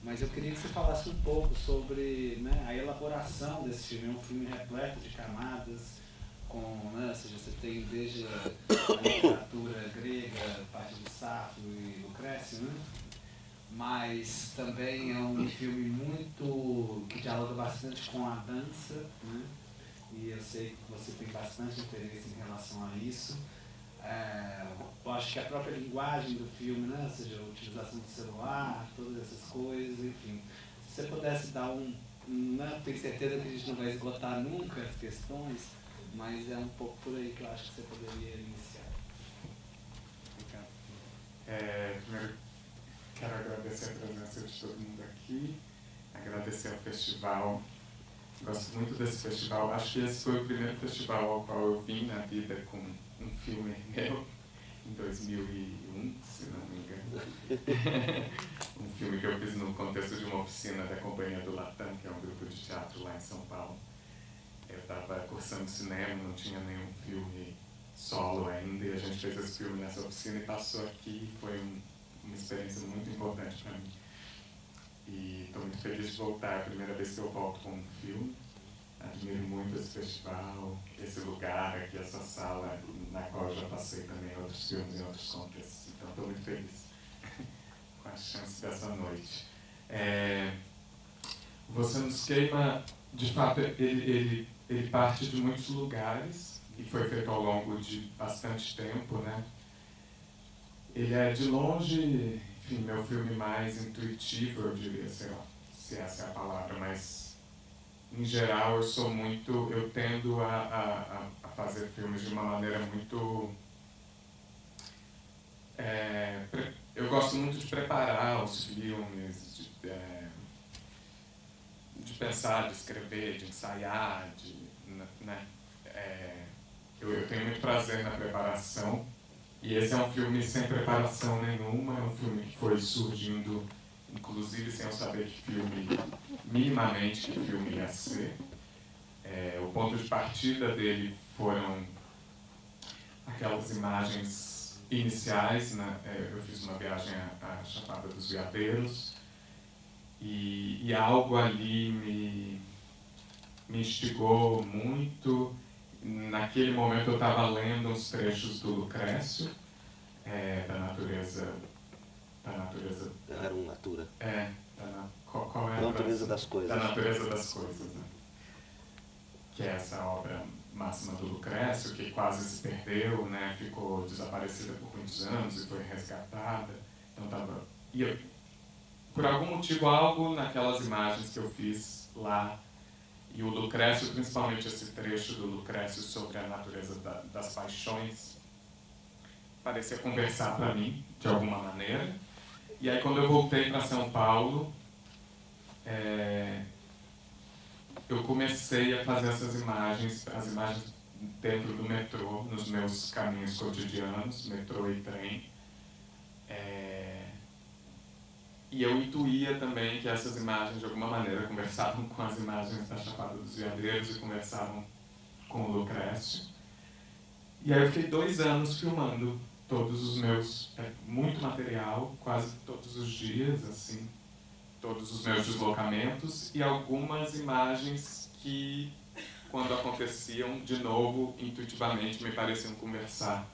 Mas eu queria que você falasse um pouco sobre, né, a elaboração desse filme. É um filme repleto de camadas, com, né, ou seja, você tem desde a literatura grega, parte de Safo e Lucrécio, né? Mas também é um filme muito que dialoga bastante com a dança, né? E eu sei que você tem bastante interesse em relação a isso. Eu acho que a própria linguagem do filme, né? Ou seja, a utilização do celular, todas essas coisas, enfim. Se você pudesse dar né? Tenho certeza que a gente não vai esgotar nunca as questões, mas é um pouco por aí que eu acho que você poderia iniciar. Obrigado. Primeiro, quero agradecer a presença de todo mundo aqui, agradecer ao festival. Gosto muito desse festival. Acho que esse foi o primeiro festival ao qual eu vim na vida com um filme meu, em 2001, se não me engano. Um filme que eu fiz no contexto de uma oficina da Companhia do Latam, que é um grupo de teatro lá em São Paulo. Eu estava cursando cinema, não tinha nenhum filme solo ainda, e a gente fez esse filme nessa oficina e passou aqui. Foi uma experiência muito importante para mim. E estou muito feliz de voltar. É a primeira vez que eu volto com um filme. Admiro muito esse festival, esse lugar aqui, essa sala na qual eu já passei também outros filmes em outros contextos. Então estou muito feliz com a chance dessa noite. Você nos queima, de fato, ele parte de muitos lugares e foi feito ao longo de bastante tempo, né? Ele é de longe, enfim, meu filme mais intuitivo, eu diria, sei lá, se essa é a palavra, mas em geral eu tendo a fazer filmes de uma maneira muito... eu gosto muito de preparar os filmes, de pensar, de escrever, de ensaiar, né? Eu tenho muito prazer na preparação. E esse é um filme sem preparação nenhuma, é um filme que foi surgindo, inclusive sem eu saber minimamente que filme ia ser. O ponto de partida dele foram aquelas imagens iniciais, né? Eu fiz uma viagem à Chapada dos Veadeiros e algo ali me instigou muito. Naquele momento eu estava lendo uns trechos do Lucrécio, da natureza... Era um natura. Qual é a natureza das coisas. Da natureza das coisas, né? Que é essa obra máxima do Lucrécio, que quase se perdeu, né? Ficou desaparecida por muitos anos e foi resgatada. Então por algum motivo, algo naquelas imagens que eu fiz lá, e o Lucrécio, principalmente esse trecho do Lucrécio sobre a natureza das paixões, parecia conversar para mim, de alguma maneira. E aí, quando eu voltei para São Paulo, eu comecei a fazer essas imagens, as imagens dentro do metrô, nos meus caminhos cotidianos, metrô e trem. E eu intuía também que essas imagens, de alguma maneira, conversavam com as imagens da Chapada dos Veadeiros e conversavam com o Lucrécio. E aí eu fiquei 2 anos filmando todos os meus... muito material, quase todos os dias, assim, todos os meus deslocamentos e algumas imagens que, quando aconteciam, de novo, intuitivamente, me pareciam conversar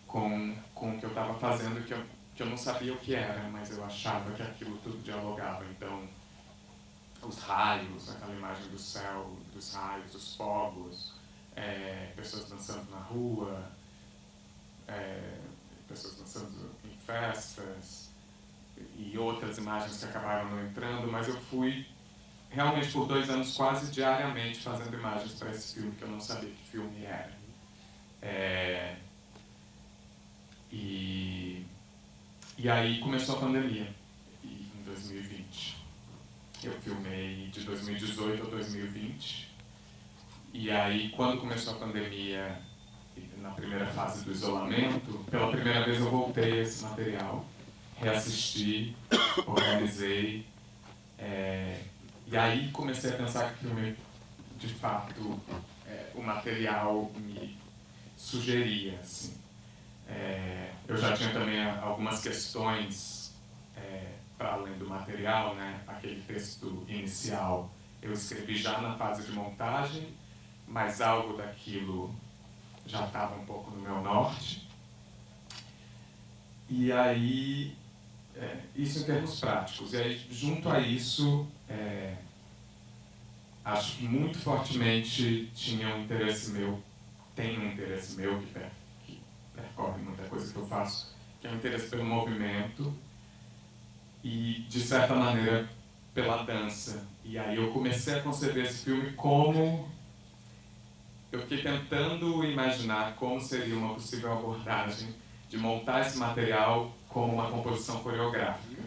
com o que eu estava fazendo, que eu não sabia o que era, mas eu achava que aquilo tudo dialogava. Então, os raios, aquela imagem do céu, dos raios, dos fogos, pessoas dançando na rua, pessoas dançando em festas, e outras imagens que acabaram não entrando, mas eu fui realmente por 2 anos quase diariamente fazendo imagens para esse filme, que eu não sabia que filme era. E aí começou a pandemia, em 2020. Eu filmei de 2018 a 2020. E aí, quando começou a pandemia, na primeira fase do isolamento, pela primeira vez eu voltei a esse material, reassisti, organizei. E aí comecei a pensar que o filme, de fato, o material me sugeria, assim. Eu já tinha também algumas questões para além do material, né? Aquele texto inicial eu escrevi já na fase de montagem, mas algo daquilo já estava um pouco no meu norte. E aí, isso em termos práticos. E aí, junto a isso, acho que muito fortemente tinha um interesse meu, tem um interesse meu que percorre muita coisa que eu faço, que é um interesse pelo movimento e, de certa maneira, pela dança. E aí eu comecei a conceber esse filme como... Eu fiquei tentando imaginar como seria uma possível abordagem de montar esse material como uma composição coreográfica.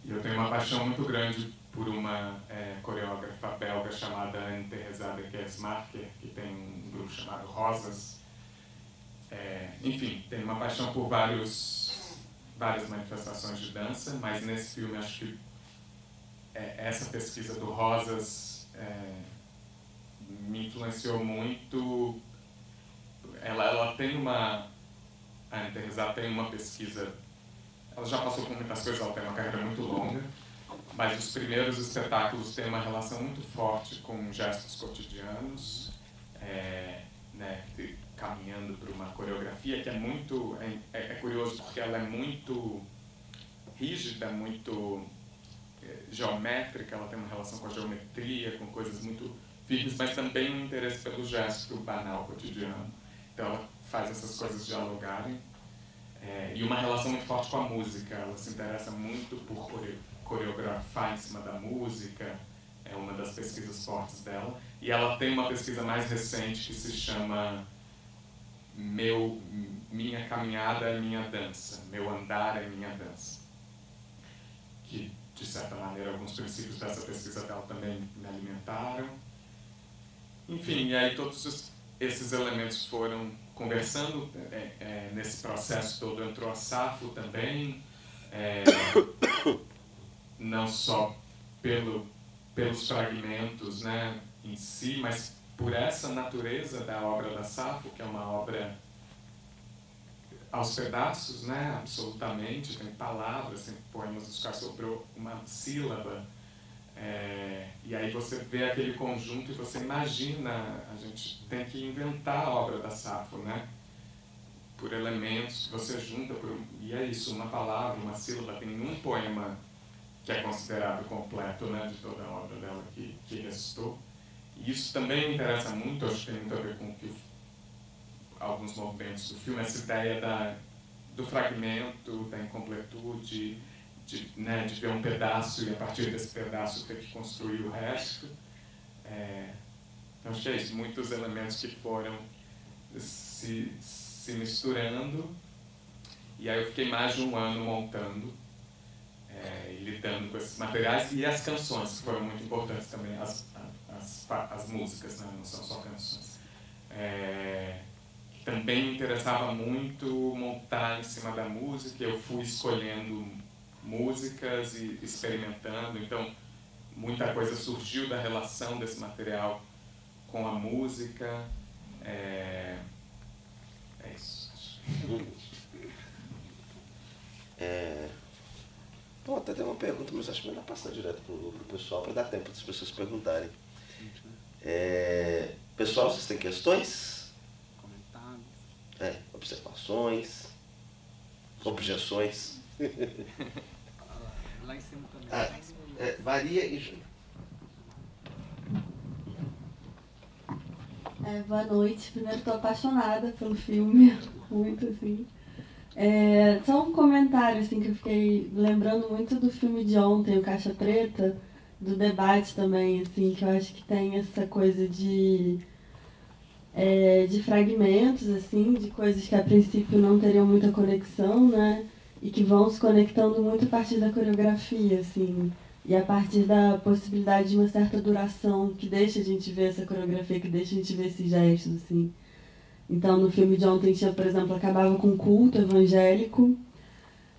E eu tenho uma paixão muito grande por uma coreógrafa belga chamada Anne-Theresa de Kersmacher, que tem um grupo chamado Rosas. Enfim, tenho uma paixão por várias manifestações de dança, mas nesse filme acho que essa pesquisa do Rosas me influenciou muito. Ela tem a Anne-Theresa tem uma pesquisa, ela já passou por muitas coisas, ela tem uma carreira muito longa, mas os primeiros espetáculos têm uma relação muito forte com gestos cotidianos, né, caminhando para uma coreografia que é muito... É curioso porque ela é muito rígida, muito geométrica, ela tem uma relação com a geometria, com coisas muito firmes, mas também um interesse pelo gesto banal cotidiano. Então ela faz essas coisas dialogarem. E uma relação muito forte com a música. Ela se interessa muito por coreografar em cima da música, é uma das pesquisas fortes dela. E ela tem uma pesquisa mais recente que se chama Minha Caminhada é Minha Dança, Meu Andar é Minha Dança. Que, de certa maneira, alguns princípios dessa pesquisa dela também me alimentaram. Enfim, e aí todos esses elementos foram conversando. Nesse processo todo entrou a Safo também, não só pelos fragmentos, né, em si, mas por essa natureza da obra da Safo, que é uma obra aos pedaços, né, absolutamente, tem palavras, tem poemas dos quais sobrou uma sílaba. E aí você vê aquele conjunto e você imagina, a gente tem que inventar a obra da Safo, né? Por elementos que você junta, e é isso, uma palavra, uma sílaba. Tem um poema que é considerado completo, né, de toda a obra dela que restou. E isso também me interessa muito, acho que tem muito a ver com alguns movimentos do filme, essa ideia do fragmento, da incompletude, de ver um pedaço e a partir desse pedaço ter que construir o resto. Então acho que é isso, muitos elementos que foram se misturando, e aí eu fiquei mais de um ano montando e lidando com esses materiais, e as canções, que foram muito importantes também, as músicas, né? Não são só canções. Também me interessava muito montar em cima da música, eu fui escolhendo músicas e experimentando, então muita coisa surgiu da relação desse material com a música. É isso. Bom, até tem uma pergunta, mas acho melhor passar direto pro pessoal para dar tempo das pessoas perguntarem. Pessoal, vocês têm questões? Comentários? Observações? Objeções? Lá em cima também. Maria e Júnior. Boa noite. Primeiro, estou apaixonada pelo filme, muito assim. Só um comentário assim, que eu fiquei lembrando muito do filme de ontem, o Caixa Preta, do debate também, assim, que eu acho que tem essa coisa de fragmentos, assim, de coisas que a princípio não teriam muita conexão, né? E que vão se conectando muito a partir da coreografia, assim, e a partir da possibilidade de uma certa duração que deixa a gente ver essa coreografia, que deixa a gente ver esses gestos, assim. Então, no filme de ontem tinha, por exemplo, acabava com um culto evangélico,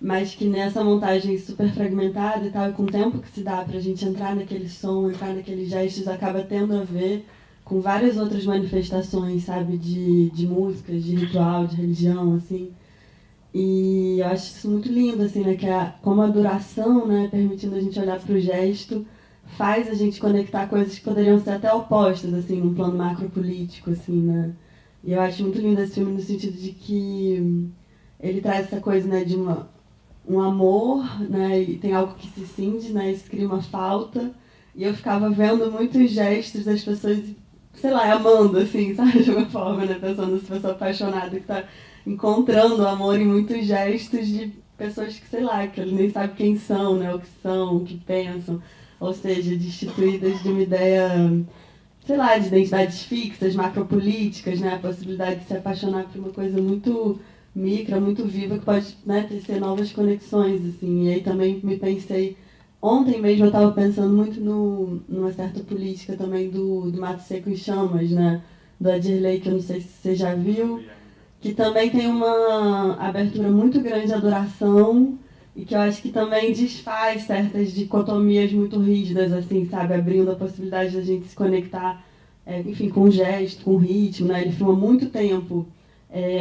mas que nessa montagem super fragmentada e tal, e com o tempo que se dá pra gente entrar naquele som, entrar naqueles gestos, acaba tendo a ver com várias outras manifestações, sabe, de músicas, de ritual, de religião, assim. E eu acho isso muito lindo, assim, né? Que como a duração, né, permitindo a gente olhar para o gesto, faz a gente conectar coisas que poderiam ser até opostas, assim, num plano macropolítico, assim, né? E eu acho muito lindo esse filme no sentido de que ele traz essa coisa, né, de um amor, né, e tem algo que se cinge, né, isso cria uma falta. E eu ficava vendo muitos gestos das pessoas, sei lá, amando, assim, sabe, de alguma forma, né, pensando nessa pessoa apaixonada que está encontrando amor em muitos gestos de pessoas que, sei lá, que eles nem sabem quem são, né, o que são, o que pensam, ou seja, destituídas de uma ideia, sei lá, de identidades fixas, macropolíticas, né, a possibilidade de se apaixonar por uma coisa muito micra, muito viva, que pode, né, tecer novas conexões, assim. E aí também me pensei, ontem mesmo eu estava pensando muito numa certa política também do Mato Seco em Chamas, né, do Adirley, que eu não sei se você já viu, que também tem uma abertura muito grande à duração e que eu acho que também desfaz certas dicotomias muito rígidas, assim, sabe? Abrindo a possibilidade da gente se conectar, enfim, com gesto, com ritmo, né? Ele filma muito tempo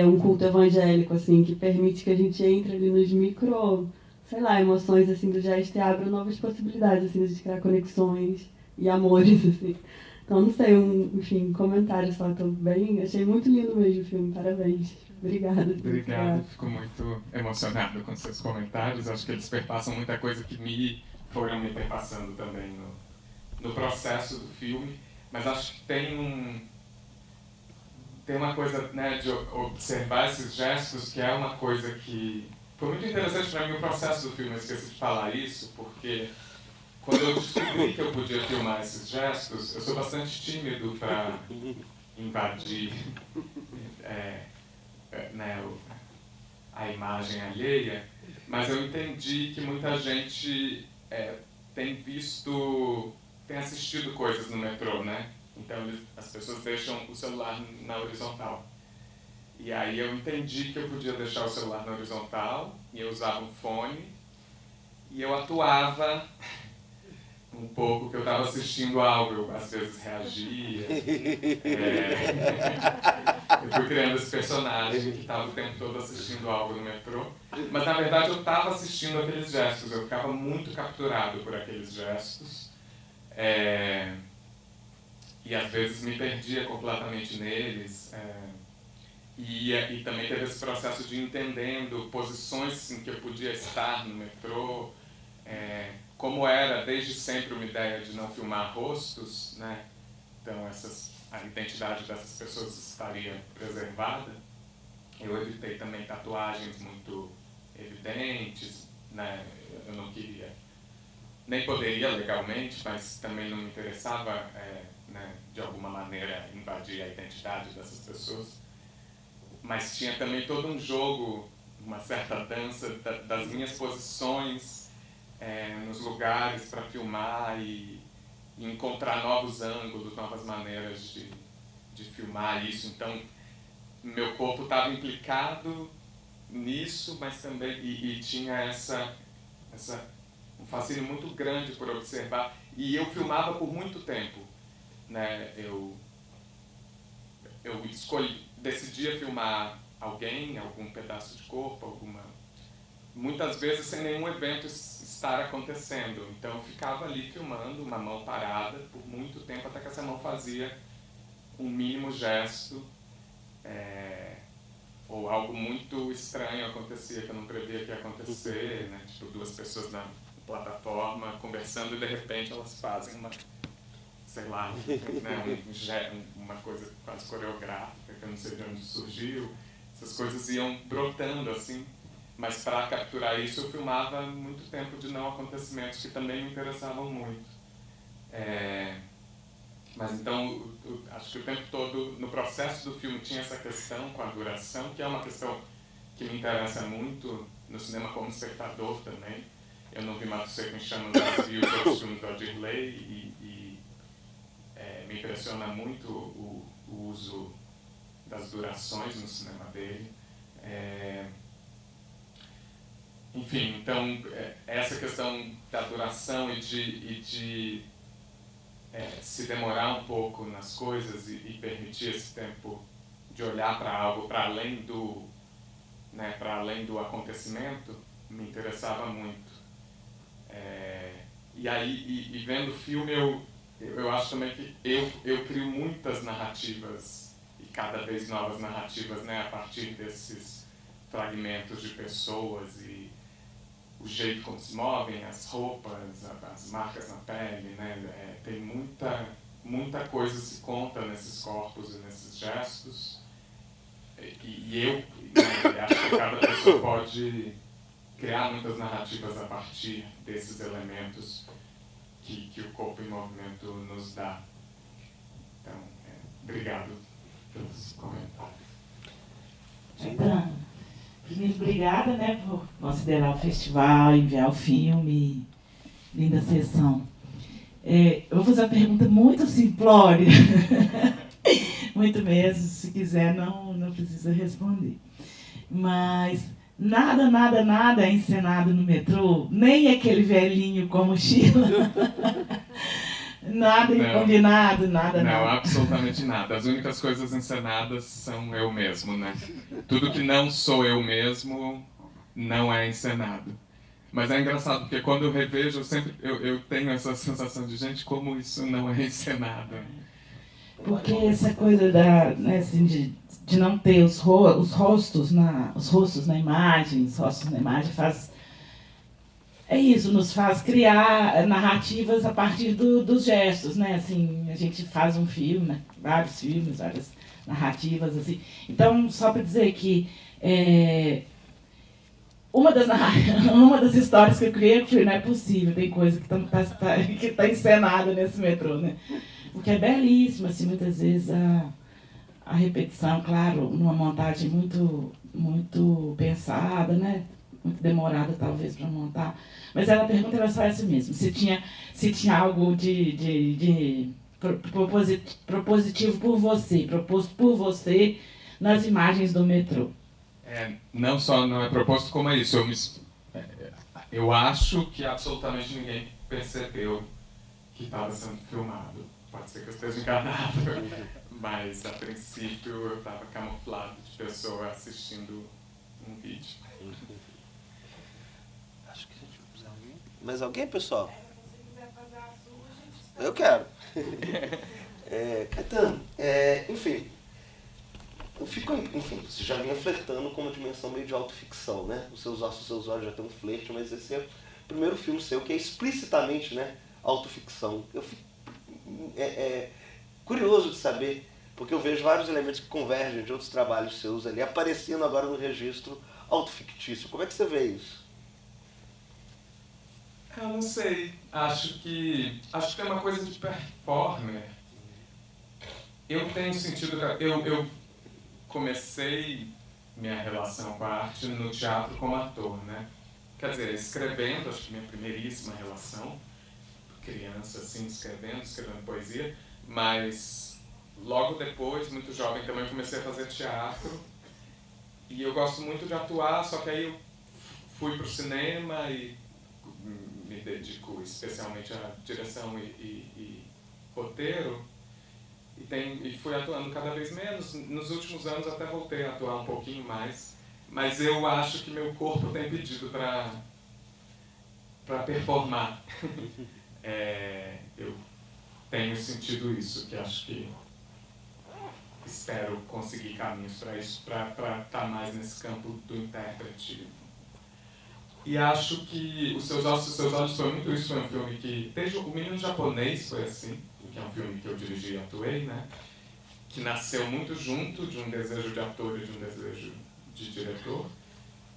um culto evangélico, assim, que permite que a gente entre ali nos micro, sei lá, emoções, assim, do gesto e abra novas possibilidades, assim, de criar conexões e amores, assim. Então, não sei, enfim, comentário só, tô bem, achei muito lindo mesmo o filme, parabéns. Obrigada. Obrigado, fico muito emocionado com seus comentários, acho que eles perpassam muita coisa que foram me perpassando também no processo do filme, mas acho que tem uma coisa, né, de observar esses gestos, que é uma coisa que foi muito interessante para mim o processo do filme, eu esqueci de falar isso, porque quando eu descobri que eu podia filmar esses gestos, eu sou bastante tímido para invadir né, a imagem alheia, mas eu entendi que muita gente tem assistido coisas no metrô, né? Então as pessoas deixam o celular na horizontal. E aí eu entendi que eu podia deixar o celular na horizontal, e eu usava um fone, e eu atuava um pouco que eu estava assistindo algo, eu às vezes reagia. Eu fui criando esse personagem que estava o tempo todo assistindo algo no metrô, mas na verdade eu estava assistindo aqueles gestos, eu ficava muito capturado por aqueles gestos, e às vezes me perdia completamente neles, e também teve esse processo de entendendo posições em que eu podia estar no metrô, como era desde sempre uma ideia de não filmar rostos, né? Então a identidade dessas pessoas estaria preservada. Eu evitei também tatuagens muito evidentes, né? Eu não queria, nem poderia legalmente, mas também não me interessava, né, de alguma maneira invadir a identidade dessas pessoas. Mas tinha também todo um jogo, uma certa dança das minhas posições nos lugares para filmar e encontrar novos ângulos, novas maneiras de filmar isso. Então, meu corpo estava implicado nisso, mas também e tinha um fascínio muito grande por observar. E eu filmava por muito tempo, né? Eu decidia filmar alguém, algum pedaço de corpo, muitas vezes sem nenhum evento estar acontecendo. Então eu ficava ali filmando, uma mão parada por muito tempo, até que essa mão fazia um mínimo gesto, ou algo muito estranho acontecia que eu não previa que ia acontecer, né? Tipo, duas pessoas na plataforma conversando e de repente elas fazem sei lá, né, uma coisa quase coreográfica, que eu não sei de onde surgiu. Essas coisas iam brotando assim, mas para capturar isso eu filmava muito tempo de não acontecimentos que também me interessavam muito. Mas então, acho que o tempo todo, no processo do filme, tinha essa questão com a duração, que é uma questão que me interessa muito no cinema como espectador também. Eu não vi Mato Seco em Chamas, mas vi os outros filmes do Adirley e me impressiona muito o uso das durações no cinema dele. Enfim, então, essa questão da duração e de se demorar um pouco nas coisas e permitir esse tempo de olhar para algo para além né, para além do acontecimento, me interessava muito. E aí, e vendo o filme, eu acho também que eu crio muitas narrativas, e cada vez novas narrativas, né, a partir desses fragmentos de pessoas e o jeito como se movem, as roupas, as marcas na pele, né, tem muita coisa se conta nesses corpos e nesses gestos, e eu, né, acho que cada pessoa pode criar muitas narrativas a partir desses elementos que o corpo em movimento nos dá. Então, obrigado pelos comentários. Então, primeiro, obrigada, né, por considerar o festival, enviar o filme, linda sessão. Eu vou fazer uma pergunta muito simplória, muito mesmo, se quiser não precisa responder. Mas nada é encenado no metrô, nem aquele velhinho com mochila. Nada combinado, nada. Não, absolutamente nada. As únicas coisas encenadas são eu mesmo, né? Tudo que não sou eu mesmo não é encenado. Mas é engraçado, porque quando eu revejo, eu tenho essa sensação de, gente, como isso não é encenado. Porque essa coisa né, assim, de não ter os rostos na imagem, faz... É isso, nos faz criar narrativas a partir dos gestos, né? Assim, a gente faz um filme, né? Vários filmes, várias narrativas, assim. Então, só para dizer que uma das histórias que eu criei, não é possível, tem coisa que tá encenada nesse metrô, né? Porque é belíssima, assim, muitas vezes a repetição, claro, numa montagem muito pensada, né? Muito demorada, talvez, para montar. Mas a pergunta era só essa mesmo, se tinha algo de propositivo por você, proposto por você nas imagens do metrô. Não só não é proposto, como é isso. Eu acho que absolutamente ninguém percebeu que estava sendo filmado. Pode ser que eu esteja enganado, mas a princípio eu estava camuflado de pessoa assistindo um vídeo. Acho que a gente precisa alguém. Mais alguém, pessoal? Se você quiser fazer a sua, Eu quero. Caetano, enfim, você já vinha flertando com uma dimensão meio de autoficção, né? Os seus olhos já têm um flerte, mas esse é o primeiro filme seu que é explicitamente, né, autoficção. Eu fico curioso de saber, porque eu vejo vários elementos que convergem de outros trabalhos seus ali, aparecendo agora no registro autofictício. Como é que você vê isso? Eu não sei. Acho que tem uma coisa de performer. Eu tenho sentido... Eu comecei minha relação com a arte no teatro como ator, né? Quer dizer, escrevendo, acho que minha primeiríssima relação, criança, assim, escrevendo poesia, mas logo depois, muito jovem também, comecei a fazer teatro. E eu gosto muito de atuar, só que aí eu fui para o cinema e me dedico especialmente à direção e roteiro. E fui atuando cada vez menos. Nos últimos anos até voltei a atuar um pouquinho mais. Mas eu acho que meu corpo tem pedido para performar. Eu tenho sentido isso, que acho que espero conseguir caminhos para isso, para estar mais nesse campo do intérprete. E acho que Os Seus Olhos foi muito isso. Foi um filme que... Desde O Menino Japonês foi assim, que é um filme que eu dirigi e atuei, né? Que nasceu muito junto de um desejo de ator e de um desejo de diretor.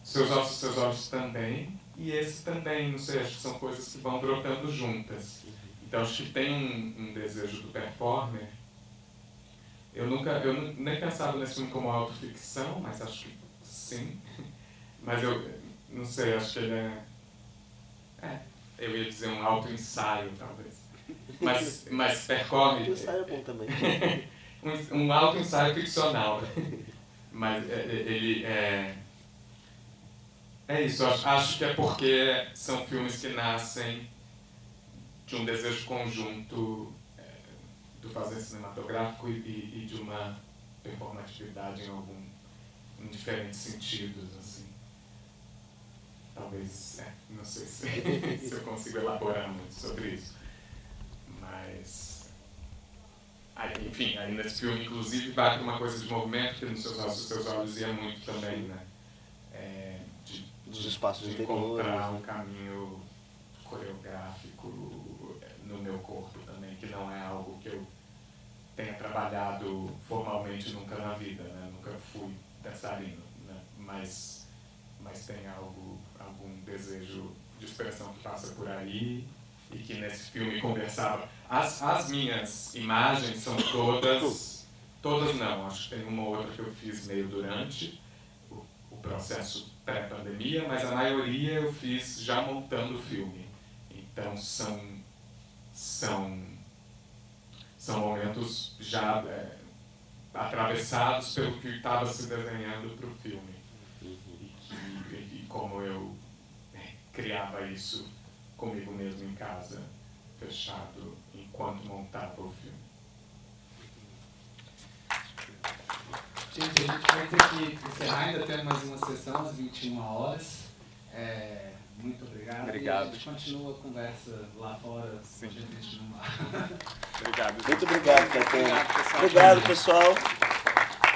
Seus Olhos também. E esse também, não sei, acho que são coisas que vão brotando juntas. Então acho que tem um desejo do performer. Eu nem pensava nesse filme como autoficção, mas acho que sim. Mas eu não sei, acho que ele eu ia dizer um autoensaio, talvez. Mas percorre... Autoensaio é bom também. um autoensaio ficcional. Mas ele é isso, acho que é porque são filmes que nascem de um desejo conjunto do fazer cinematográfico e de uma performatividade em diferentes sentidos, assim. Talvez, não sei se, se eu consigo elaborar muito sobre isso. Mas, aí, enfim, aí nesse filme, inclusive, bate uma coisa de movimento, que nos seus olhos ia muito também, né? Dos espaços de interiores, encontrar né? um caminho coreográfico no meu corpo também, que não é algo que eu tenha trabalhado formalmente nunca na vida, né? Nunca fui dançarino, né? Mas tem algum desejo de expressão que passa por aí e que nesse filme conversava. As minhas imagens são todas não, acho que tem uma ou outra que eu fiz meio durante o processo pré-pandemia, mas a maioria eu fiz já montando o filme. Então são momentos já atravessados pelo que estava se desenhando para o filme. E como eu criava isso comigo mesmo em casa, fechado, enquanto montava o filme. Gente, a gente vai ter que encerrar, ainda tem mais uma sessão às 21 horas. Muito obrigado. Obrigado. E a gente continua a conversa lá fora, Sim. a gente no mar. Obrigado. Muito obrigado, Caetano. Obrigado, pessoal. Obrigado, pessoal.